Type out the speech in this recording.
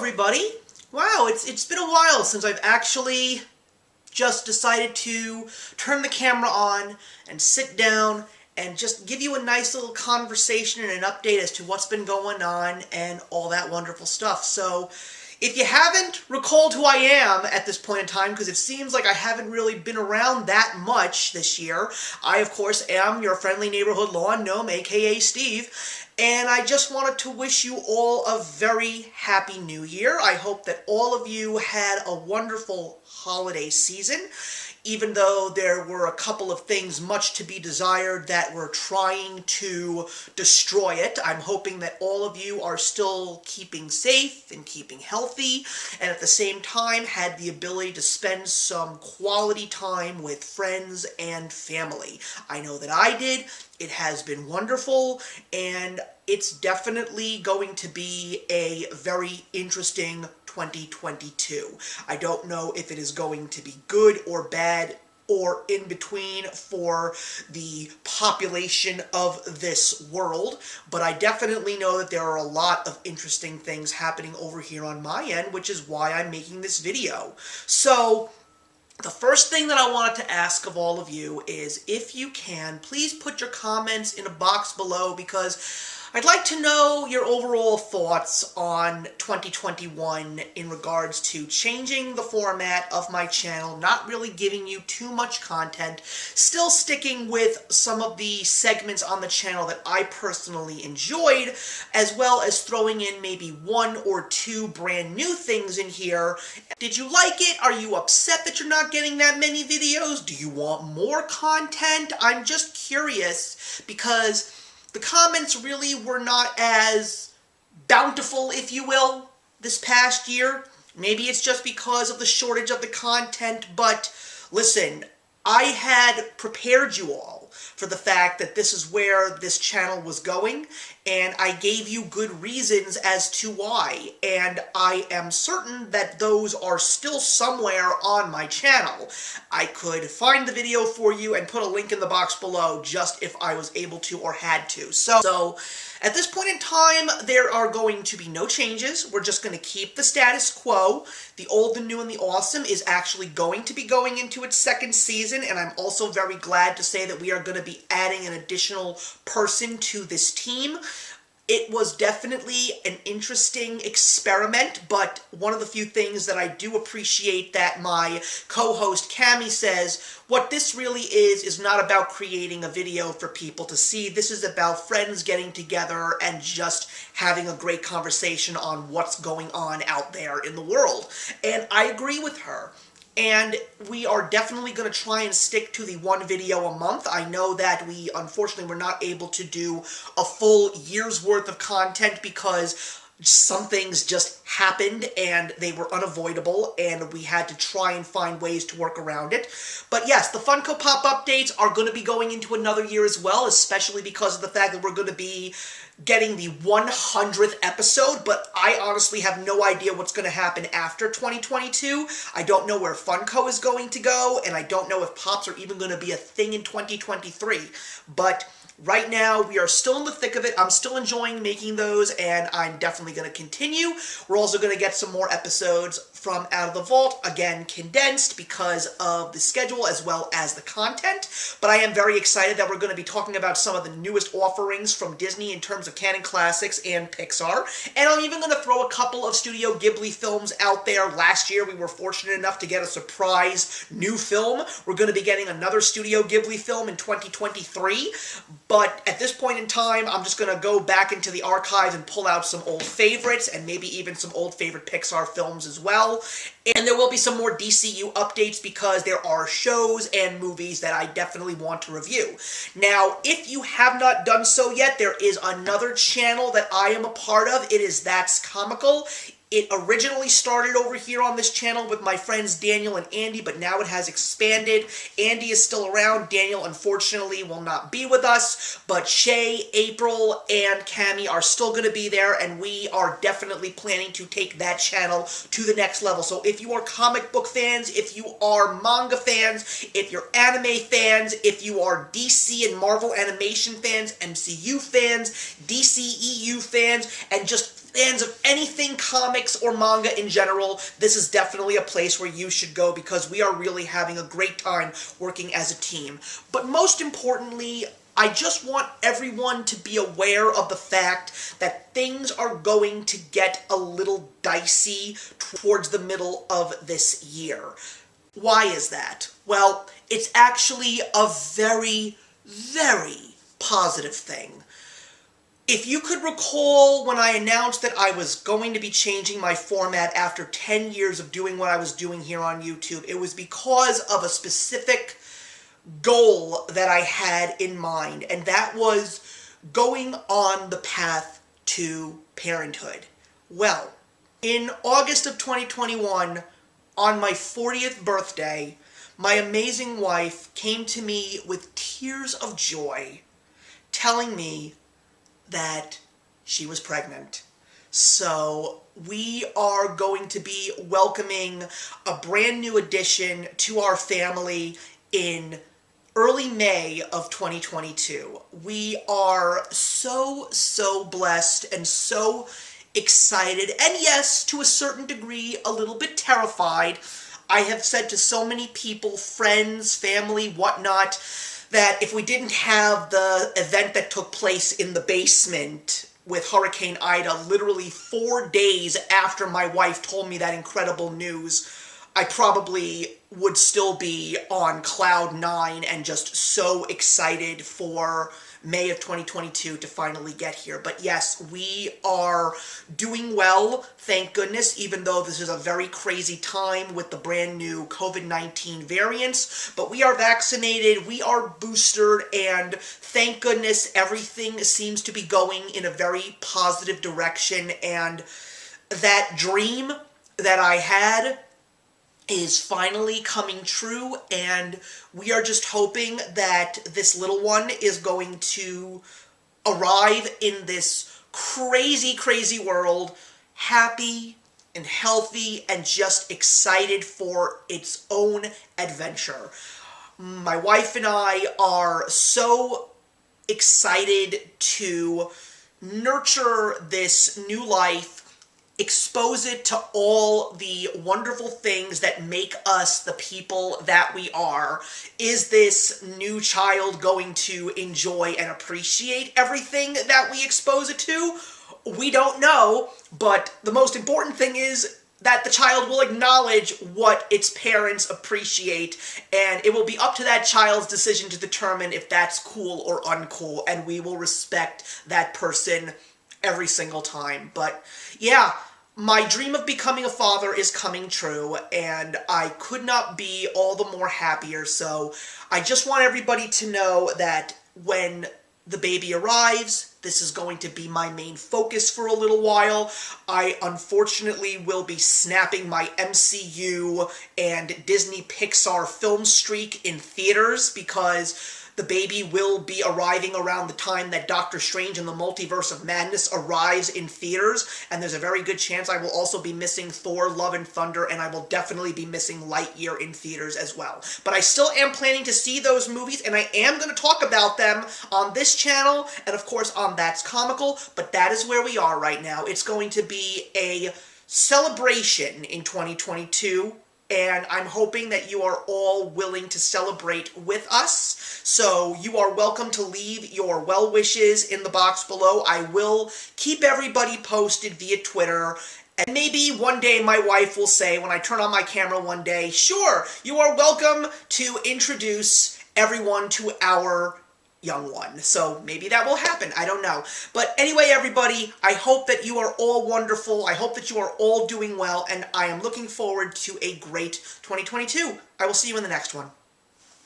everybody. Wow, it's been a while since I've actually just decided to turn the camera on and sit down and just give you a nice little conversation and an update as to what's been going on and all that wonderful stuff. So, if you haven't recalled who I am at this point in time, because it seems like I haven't really been around that much this year, I, of course, am your friendly neighborhood lawn gnome, aka Steve, and I just wanted to wish you all a very happy new year. I hope that all of you had a wonderful holiday season, even though there were a couple of things much to be desired that were trying to destroy it. I'm hoping that all of you are still keeping safe and keeping healthy, and at the same time had the ability to spend some quality time with friends and family. I know that I did. It has been wonderful, and it's definitely going to be a very interesting 2022. I don't know if it is going to be good or bad or in between for the population of this world, but I definitely know that there are a lot of interesting things happening over here on my end, which is why I'm making this video. So, the first thing that I wanted to ask of all of you is, if you can, please put your comments in a box below, because I'd like to know your overall thoughts on 2021 in regards to changing the format of my channel, not really giving you too much content, still sticking with some of the segments on the channel that I personally enjoyed, as well as throwing in maybe one or two brand new things in here. Did you like it? Are you upset that you're not getting that many videos? Do you want more content? I'm just curious, because the comments really were not as bountiful, if you will, this past year. Maybe it's just because of the shortage of the content, but listen, I had prepared you all for the fact that this is where this channel was going, and I gave you good reasons as to why, and I am certain that those are still somewhere on my channel. I could find the video for you and put a link in the box below just if I was able to or had to. So at this point in time, there are going to be no changes. We're just going to keep the status quo. The Old, the New, and the Awesome is actually going to be going into its second season, and I'm also very glad to say that we are going to be adding an additional person to this team. It was definitely an interesting experiment, but one of the few things that I do appreciate that my co-host Cami says, what this really is not about creating a video for people to see. This is about friends getting together and just having a great conversation on what's going on out there in the world. And I agree with her. And we are definitely going to try and stick to the one video a month. I know that we, unfortunately, were not able to do a full year's worth of content because some things just happened and they were unavoidable, and we had to try and find ways to work around it. But yes, the Funko Pop updates are going to be going into another year as well, especially because of the fact that we're going to be getting the 100th episode, but I honestly have no idea what's going to happen after 2022. I don't know where Funko is going to go, and I don't know if Pops are even going to be a thing in 2023. But right now, we are still in the thick of it. I'm still enjoying making those, and I'm definitely going to continue. We're also going to get some more episodes from Out of the Vault, again, condensed because of the schedule as well as the content. But I am very excited that we're going to be talking about some of the newest offerings from Disney in terms of canon classics and Pixar. And I'm even going to throw a couple of Studio Ghibli films out there. Last year, we were fortunate enough to get a surprise new film. We're going to be getting another Studio Ghibli film in 2023. But at this point in time, I'm just going to go back into the archives and pull out some old favorites, and maybe even some old favorite Pixar films as well. And there will be some more DCU updates because there are shows and movies that I definitely want to review. Now, if you have not done so yet, there is another channel that I am a part of. It is That's Comical. It originally started over here on this channel with my friends Daniel and Andy, but now it has expanded. Andy is still around. Daniel, unfortunately, will not be with us, but Shay, April, and Cami are still going to be there, and we are definitely planning to take that channel to the next level. So if you are comic book fans, if you are manga fans, if you're anime fans, if you are DC and Marvel animation fans, MCU fans, DCEU fans, and just fans of anything comics or manga in general, this is definitely a place where you should go because we are really having a great time working as a team. But most importantly, I just want everyone to be aware of the fact that things are going to get a little dicey towards the middle of this year. Why is that? Well, it's actually a very, very positive thing. If you could recall when I announced that I was going to be changing my format after 10 years of doing what I was doing here on YouTube, it was because of a specific goal that I had in mind, and that was going on the path to parenthood. Well, in August of 2021, on my 40th birthday, my amazing wife came to me with tears of joy, telling me that she was pregnant. So we are going to be welcoming a brand new addition to our family in early May of 2022. We are so blessed and so excited, and yes, to a certain degree, a little bit terrified. I have said to so many people, friends, family, whatnot, that if we didn't have the event that took place in the basement with Hurricane Ida, literally 4 days after my wife told me that incredible news, I probably would still be on cloud nine and just so excited for May of 2022 to finally get here. But yes, we are doing well, thank goodness, even though this is a very crazy time with the brand new COVID-19 variants. But we are vaccinated, we are boosted, and thank goodness everything seems to be going in a very positive direction. And that dream that I had is finally coming true, and we are just hoping that this little one is going to arrive in this crazy world happy and healthy and just excited for its own adventure. My wife and I are so excited to nurture this new life, expose it to all the wonderful things that make us the people that we are. Is this new child going to enjoy and appreciate everything that we expose it to? We don't know, but the most important thing is that the child will acknowledge what its parents appreciate, and it will be up to that child's decision to determine if that's cool or uncool, and we will respect that person every single time. But yeah, my dream of becoming a father is coming true, and I could not be all the more happier. So I just want everybody to know that when the baby arrives, this is going to be my main focus for a little while. I unfortunately will be snapping my MCU and Disney Pixar film streak in theaters because the baby will be arriving around the time that Doctor Strange and the Multiverse of Madness arrives in theaters, and there's a very good chance I will also be missing Thor, Love and Thunder, and I will definitely be missing Lightyear in theaters as well. But I still am planning to see those movies, and I am going to talk about them on this channel, and of course on That's Comical, but that is where we are right now. It's going to be a celebration in 2022, and I'm hoping that you are all willing to celebrate with us. So you are welcome to leave your well wishes in the box below. I will keep everybody posted via Twitter. And maybe one day my wife will say, when I turn on my camera one day, sure, you are welcome to introduce everyone to our young one. So maybe that will happen. I don't know. But anyway, everybody, I hope that you are all wonderful. I hope that you are all doing well, and I am looking forward to a great 2022. I will see you in the next one.